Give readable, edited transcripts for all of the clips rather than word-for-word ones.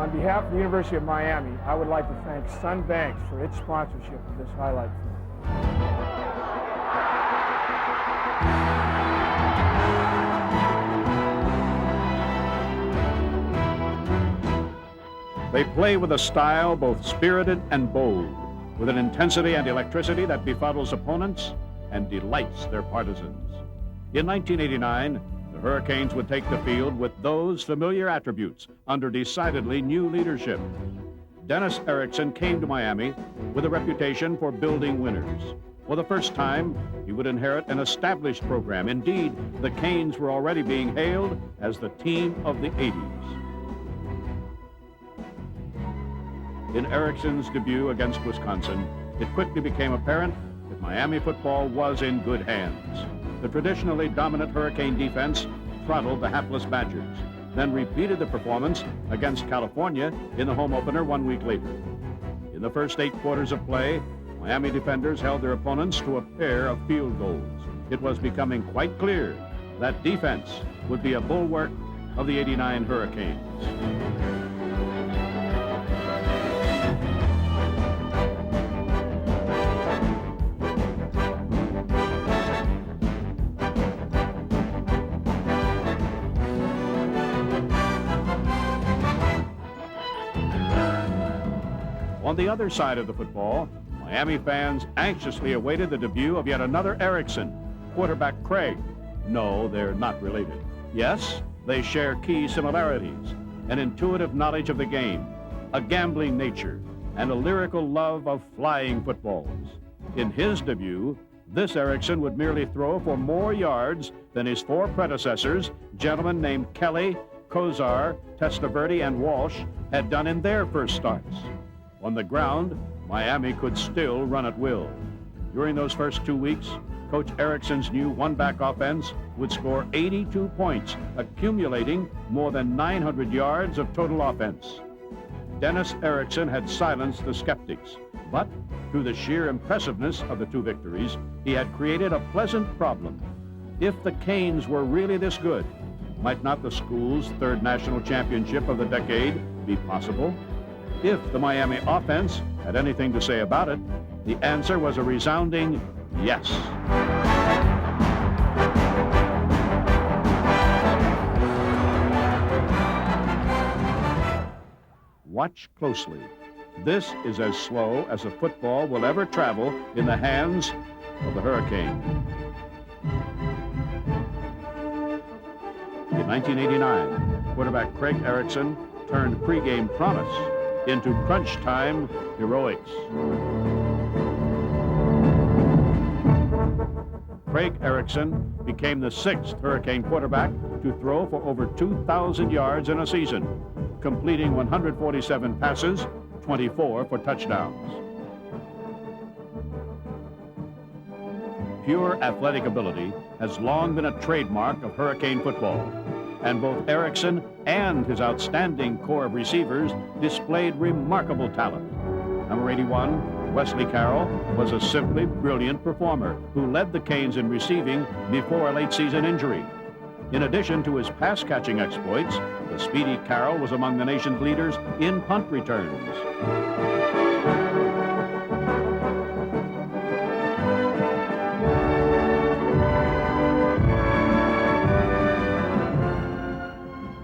On behalf of the University of Miami, I would like to thank Sun Banks for its sponsorship of this highlight film. They play with a style both spirited and bold, with an intensity and electricity that befuddles opponents and delights their partisans. In 1989, the Hurricanes would take the field with those familiar attributes under decidedly new leadership. Dennis Erickson came to Miami with a reputation for building winners. For the first time, he would inherit an established program. Indeed, the Canes were already being hailed as the team of the 80s. In Erickson's debut against Wisconsin, it quickly became apparent that Miami football was in good hands. The traditionally dominant Hurricane defense throttled the hapless Badgers, then repeated the performance against California in the home opener 1 week later. In the first 8 quarters of play, Miami defenders held their opponents to a pair of field goals. It was becoming quite clear that defense would be a bulwark of the '89 Hurricanes. On the other side of the football, Miami fans anxiously awaited the debut of yet another Erickson, quarterback Craig. No, they're not related. Yes, they share key similarities: an intuitive knowledge of the game, a gambling nature, and a lyrical love of flying footballs. In his debut, this Erickson would merely throw for more yards than his 4 predecessors, gentlemen named Kelly, Kozar, Testaverde, and Walsh, had done in their first starts. On the ground, Miami could still run at will. During those first 2 weeks, Coach Erickson's new one-back offense would score 82 points, accumulating more than 900 yards of total offense. Dennis Erickson had silenced the skeptics, but through the sheer impressiveness of the 2 victories, he had created a pleasant problem. If the Canes were really this good, might not the school's 3rd national championship of the decade be possible? If the Miami offense had anything to say about it, the answer was a resounding yes. Watch closely. This is as slow as a football will ever travel in the hands of the Hurricane. In 1989, quarterback Craig Erickson turned pregame promise into crunch time heroics. Craig Erickson became the 6th Hurricane quarterback to throw for over 2,000 yards in a season, completing 147 passes, 24 for touchdowns. Pure athletic ability has long been a trademark of Hurricane football, and both Erickson and his outstanding core of receivers displayed remarkable talent. Number 81, Wesley Carroll, was a simply brilliant performer who led the Canes in receiving before a late-season injury. In addition to his pass-catching exploits, the speedy Carroll was among the nation's leaders in punt returns.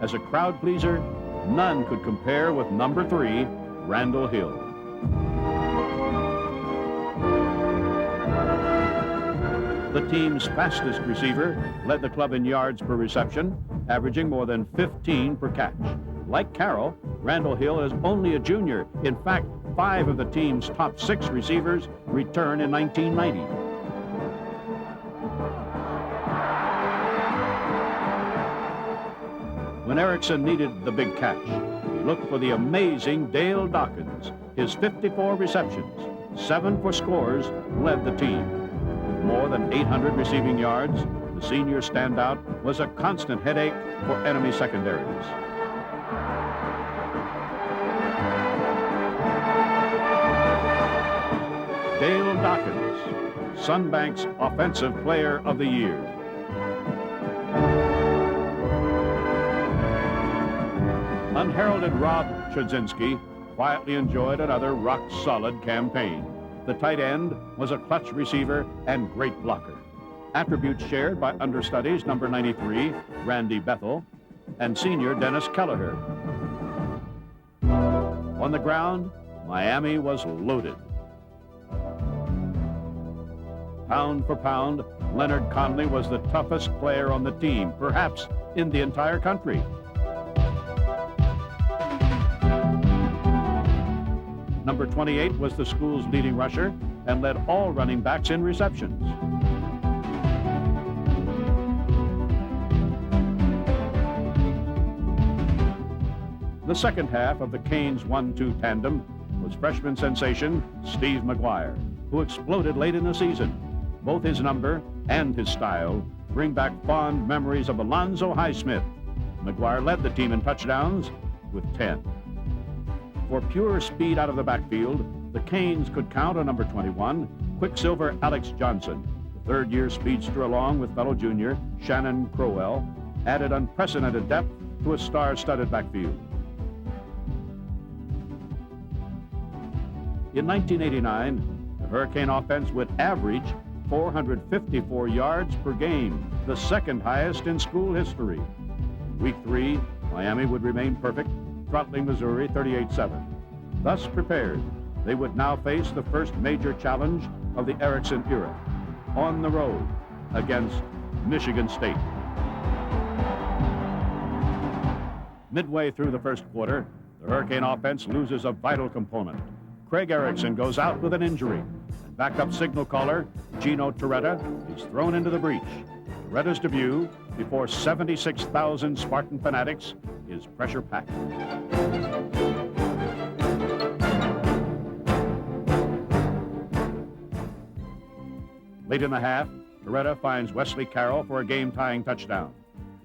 As a crowd pleaser, none could compare with number 3, Randall Hill. The team's fastest receiver led the club in yards per reception, averaging more than 15 per catch. Like Carroll, Randall Hill is only a junior. In fact, 5 of the team's top 6 receivers return in 1990. When Erickson needed the big catch, he looked for the amazing Dale Dawkins. His 54 receptions, 7 for scores, led the team. With more than 800 receiving yards, the senior standout was a constant headache for enemy secondaries. Dale Dawkins, Sunbank's Offensive Player of the Year. Unheralded Rob Chudzinski quietly enjoyed another rock-solid campaign. The tight end was a clutch receiver and great blocker. Attributes shared by understudies number 93, Randy Bethel, and senior Dennis Kelleher. On the ground, Miami was loaded. Pound for pound, Leonard Conley was the toughest player on the team, perhaps in the entire country. Number 28 was the school's leading rusher and led all running backs in receptions. The second half of the Canes 1-2 tandem was freshman sensation Steve McGuire, who exploded late in the season. Both his number and his style bring back fond memories of Alonzo Highsmith. McGuire led the team in touchdowns with 10. For pure speed out of the backfield, the Canes could count on number 21, Quicksilver Alex Johnson. The third-year speedster, along with fellow junior Shannon Crowell, added unprecedented depth to a star-studded backfield. In 1989, the Hurricane offense would average 454 yards per game, the second highest in school history. Week 3, Miami would remain perfect, throttling Missouri 38-7. Thus prepared, they would now face the first major challenge of the Erickson era, on the road against Michigan State. Midway through the first quarter, the Hurricane offense loses a vital component. Craig Erickson goes out with an injury, and backup signal caller Gino Torretta is thrown into the breach. Torretta's debut before 76,000 Spartan fanatics is pressure-packed. Late in the half, Torretta finds Wesley Carroll for a game-tying touchdown.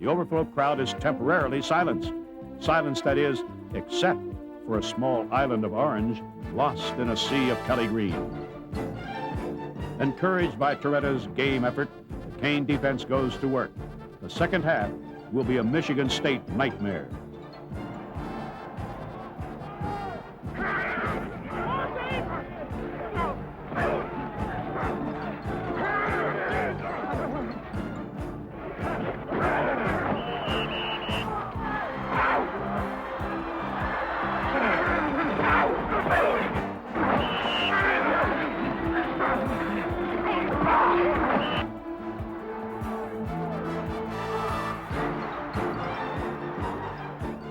The overflow crowd is temporarily silenced. Silence, that is, except for a small island of orange lost in a sea of Kelly green. Encouraged by Torretta's game effort, the Cane defense goes to work. The second half will be a Michigan State nightmare.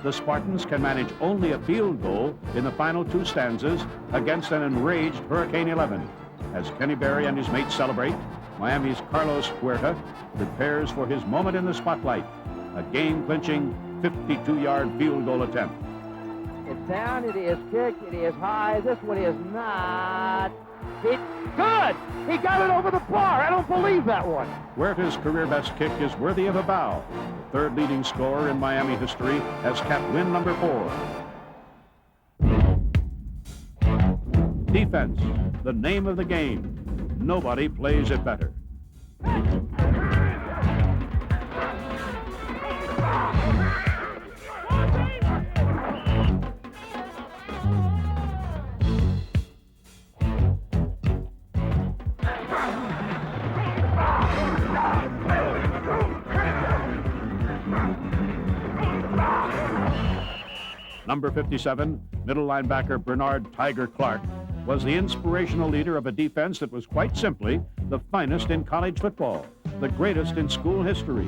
The Spartans can manage only a field goal in the final two stanzas against an enraged Hurricane 11. As Kenny Berry and his mates celebrate, Miami's Carlos Huerta prepares for his moment in the spotlight, a game-clinching 52-yard field goal attempt. It's down, it is kicked, it is high. This one is not. It's good! He got it over the bar. I don't believe that one. Huerta's career-best kick is worthy of a bow. The third leading scorer in Miami history has capped win number 4. Defense, the name of the game. Nobody plays it better. Number 57, middle linebacker Bernard Tiger Clark, was the inspirational leader of a defense that was quite simply the finest in college football, the greatest in school history.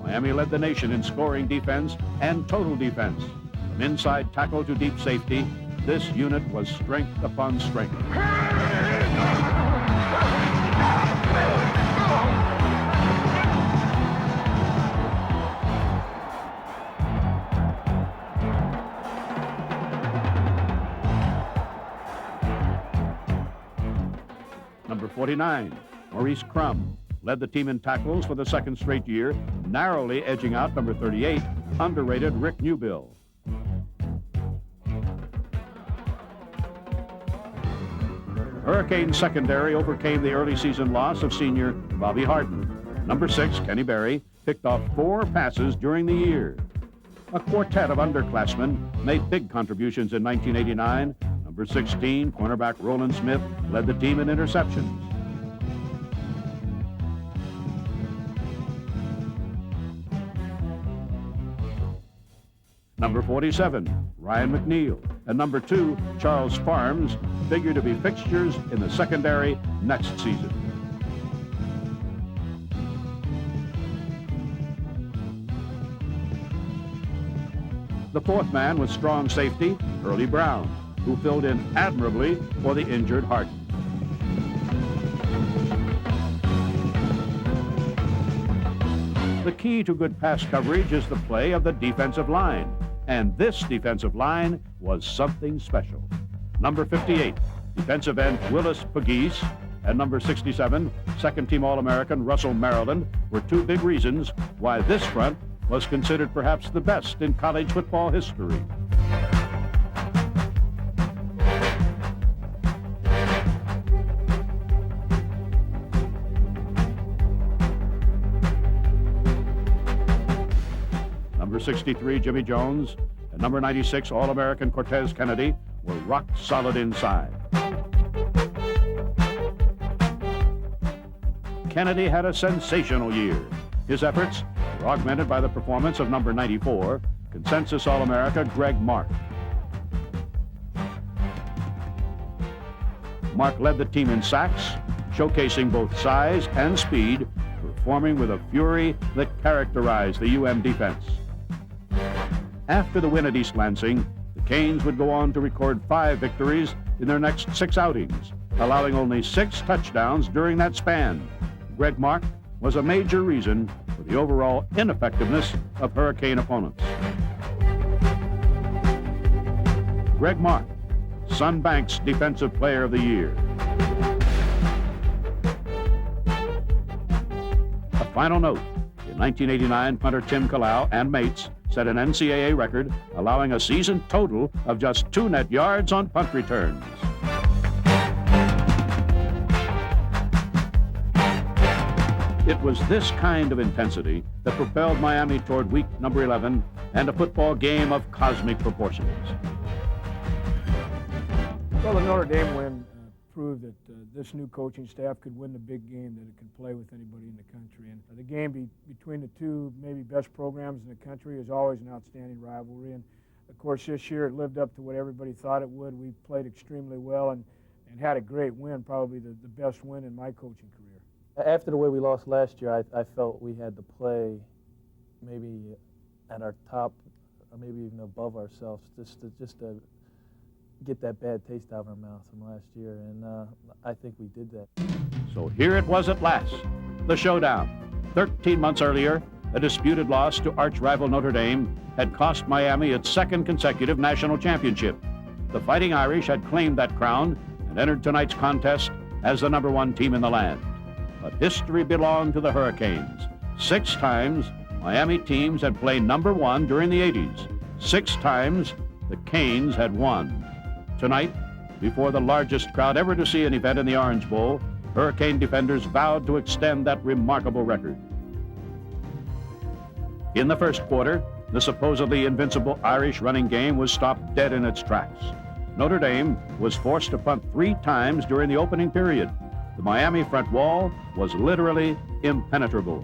Miami led the nation in scoring defense and total defense. From inside tackle to deep safety, this unit was strength upon strength. Number 49, Maurice Crum, led the team in tackles for the second straight year, narrowly edging out number 38, underrated Rick Newbill. Hurricane secondary overcame the early season loss of senior Bobby Harden. Number 6, Kenny Berry, picked off 4 passes during the year. A quartet of underclassmen made big contributions in 1989. Number 16, cornerback Roland Smith, led the team in interceptions. Number 47, Ryan McNeil, and number 2, Charles Farms, figure to be fixtures in the secondary next season. The fourth man was strong safety, Early Brown, who filled in admirably for the injured Harden. The key to good pass coverage is the play of the defensive line, and this defensive line was something special. Number 58, defensive end Willis Pegues, and number 67, second-team All-American Russell Maryland were two big reasons why this front was considered perhaps the best in college football history. Number 63, Jimmy Jones, and number 96, All-American Cortez Kennedy were rock solid inside. Kennedy had a sensational year. His efforts were augmented by the performance of number 94, consensus All-America Greg Mark. Mark led the team in sacks, showcasing both size and speed, performing with a fury that characterized the UM defense. After the win at East Lansing, the Canes would go on to record 5 victories in their next 6 outings, allowing only 6 touchdowns during that span. Greg Mark was a major reason for the overall ineffectiveness of Hurricane opponents. Greg Mark, Sun Banks Defensive Player of the Year. A final note, in 1989, punter Tim Kalau and mates set an NCAA record, allowing a season total of just 2 net yards on punt returns. It was this kind of intensity that propelled Miami toward week number 11 and a football game of cosmic proportions. Well, the Notre Dame win proved that this new coaching staff could win the big game, that it could play with anybody in the country. And the game between the two maybe best programs in the country is always an outstanding rivalry. And of course, this year it lived up to what everybody thought it would. We played extremely well and had a great win, probably the best win in my coaching career. After the way we lost last year, I felt we had to play maybe at our top, or maybe even above ourselves, just to get that bad taste out of our mouth from last year, and I think we did that. So here it was at last, the showdown. 13 months earlier, a disputed loss to arch-rival Notre Dame had cost Miami its 2nd consecutive national championship. The Fighting Irish had claimed that crown and entered tonight's contest as the number 1 team in the land. But history belonged to the Hurricanes. 6 times, Miami teams had played number 1 during the 80s. 6 times, the Canes had won. Tonight, before the largest crowd ever to see an event in the Orange Bowl, Hurricane defenders vowed to extend that remarkable record. In the first quarter, the supposedly invincible Irish running game was stopped dead in its tracks. Notre Dame was forced to punt 3 times during the opening period. The Miami front wall was literally impenetrable.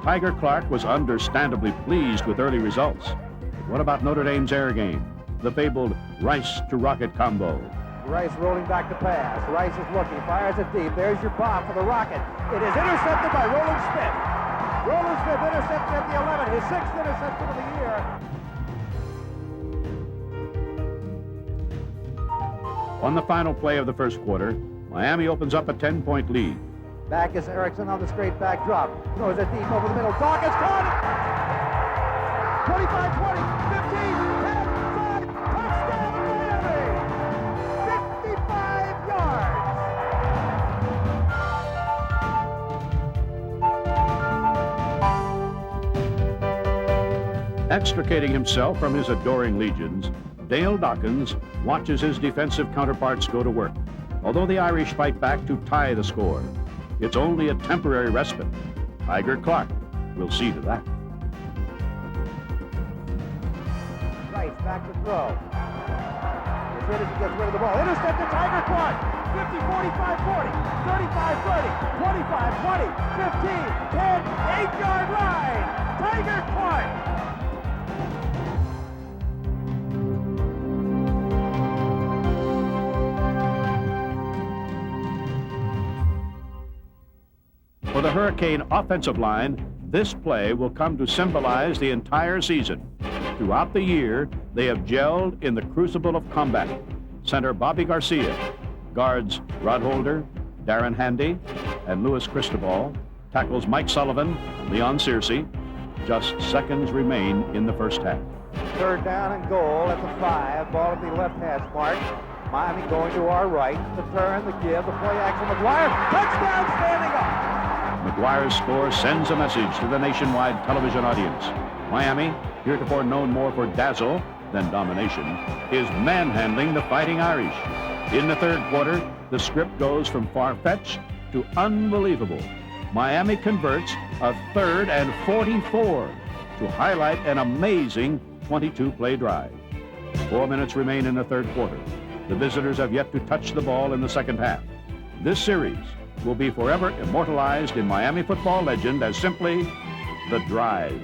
Tiger Clark was understandably pleased with early results. But what about Notre Dame's air game? The fabled Rice to Rocket combo. Rice rolling back to pass. Rice is looking, fires it deep. There's your bomb for the Rocket. It is intercepted by Roland Smith. Roland Smith intercepted at the 11, his 6th interception of the year. On the final play of the first quarter, Miami opens up a 10-point lead. Back is Erickson on the straight back drop. Throws it deep over the middle. Dawkins caught it! 25, 20, 15, 10, 5, touchdown Miami! 55 yards! Extricating himself from his adoring legions, Dale Dawkins watches his defensive counterparts go to work, although the Irish fight back to tie the score. It's only a temporary respite. Tiger Clark will see to that. Rice back to throw. As soon as he gets rid of the ball. Intercepted Tiger Clark. 50, 45, 40, 35, 30, 25, 20, 15, 10, 8-yard line. Tiger Clark. For the Hurricane offensive line, this play will come to symbolize the entire season. Throughout the year, they have gelled in the crucible of combat. Center Bobby Garcia, guards Rod Holder, Darren Handy, and Louis Cristobal, tackles Mike Sullivan and Leon Searcy. Just seconds remain in the first half. Third down and goal at the 5. Ball at the left hash mark. Miami going to our right. The turn, the give, the play action. McGuire, touchdown, standing up. McGuire's score sends a message to the nationwide television audience. Miami, heretofore known more for dazzle than domination, is manhandling the Fighting Irish. In the third quarter, the script goes from far-fetched to unbelievable. Miami converts a 3rd and 44 to highlight an amazing 22-play drive. 4 minutes remain in the third quarter. The visitors have yet to touch the ball in the second half. This series will be forever immortalized in Miami football legend as simply the drive.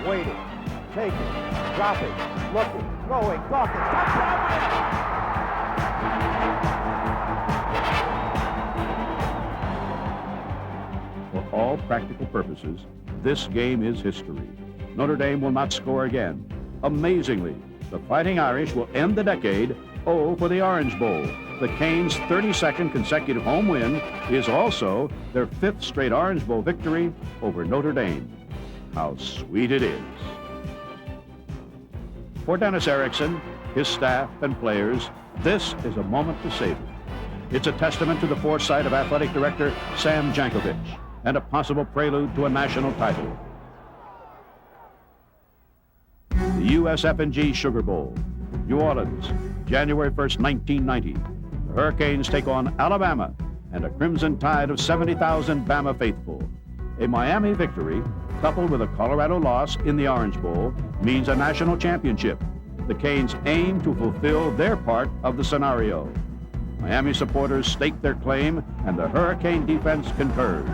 Waiting, taking, dropping, looking, throwing, talking, touchdown! For all practical purposes, this game is history. Notre Dame will not score again. Amazingly, the Fighting Irish will end the decade 0 for the Orange Bowl. The Canes' 32nd consecutive home win is also their 5th straight Orange Bowl victory over Notre Dame. How sweet it is. For Dennis Erickson, his staff, and players, this is a moment to savor. It's a testament to the foresight of athletic director Sam Jankovic and a possible prelude to a national title. The USF&G Sugar Bowl, New Orleans, January 1st, 1990. The Hurricanes take on Alabama and a crimson tide of 70,000 Bama faithful. A Miami victory, coupled with a Colorado loss in the Orange Bowl, means a national championship. The Canes aim to fulfill their part of the scenario. Miami supporters stake their claim, and the Hurricane defense concurs.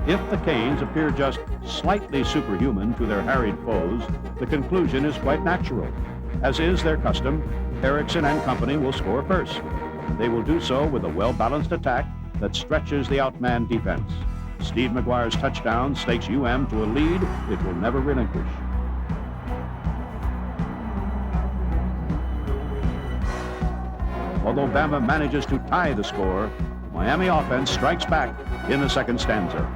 If the Canes appear just slightly superhuman to their harried foes, the conclusion is quite natural. As is their custom, Erickson and company will score first. They will do so with a well-balanced attack that stretches the outmanned defense. Steve McGuire's touchdown stakes UM to a lead it will never relinquish. Although Bama manages to tie the score, Miami offense strikes back in the second stanza.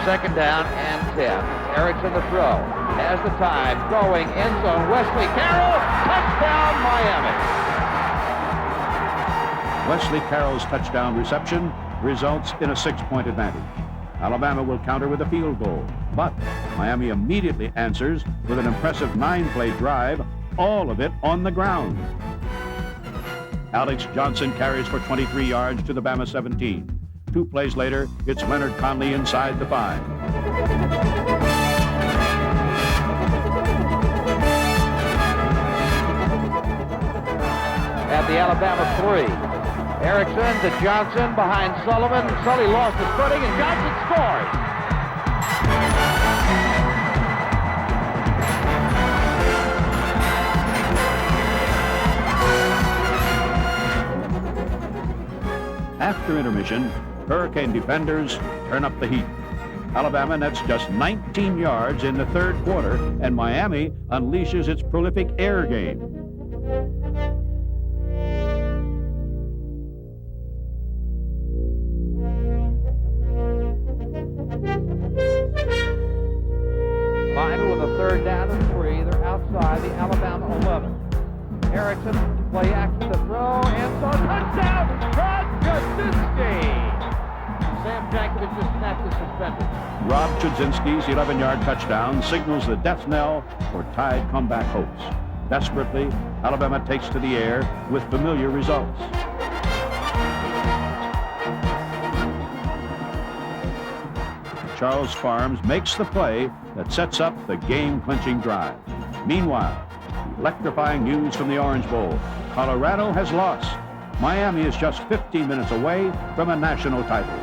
Second down and 10. Erickson the throw. Has the time. Throwing end zone. Wesley Carroll. Touchdown Miami. Wesley Carroll's touchdown reception results in a 6-point advantage. Alabama will counter with a field goal, but Miami immediately answers with an impressive 9-play drive, all of it on the ground. Alex Johnson carries for 23 yards to the Bama 17. 2 plays later, it's Leonard Conley inside the 5. At the Alabama 3. Erickson to Johnson behind Sullivan. Sully lost his footing and Johnson scores. after intermission, Hurricane defenders turn up the heat. Alabama nets just 19 yards in the third quarter, and Miami unleashes its prolific air game. Miami with a third down and 3. They're outside the Alabama 11. Erickson, play action to throw, and so touchdown, Rod Jasinski. Sam Jankovic just snapped the suspenders. Rob Chudzinski's 11-yard touchdown signals the death knell for Tide comeback hopes. Desperately, Alabama takes to the air with familiar results. Charles Farms makes the play that sets up the game-clinching drive. Meanwhile, electrifying news from the Orange Bowl. Colorado has lost. Miami is just 15 minutes away from a national title.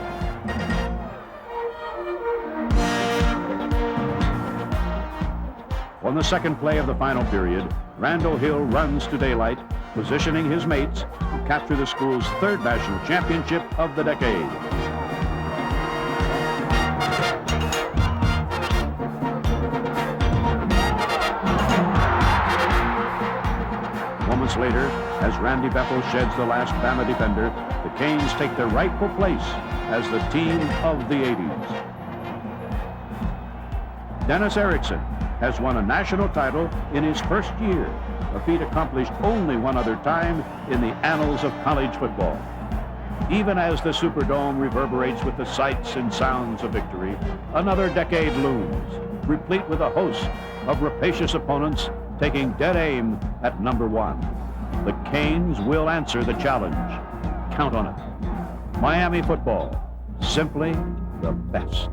On the second play of the final period, Randall Hill runs to daylight, positioning his mates to capture the school's third national championship of the decade. Moments later, as Randy Bethel sheds the last Bama defender, the Canes take their rightful place as the team of the 80s. Dennis Erickson has won a national title in his first year, a feat accomplished only one other time in the annals of college football. Even as the Superdome reverberates with the sights and sounds of victory, another decade looms, replete with a host of rapacious opponents taking dead aim at number 1. The Canes will answer the challenge. Count on it. Miami football, simply the best.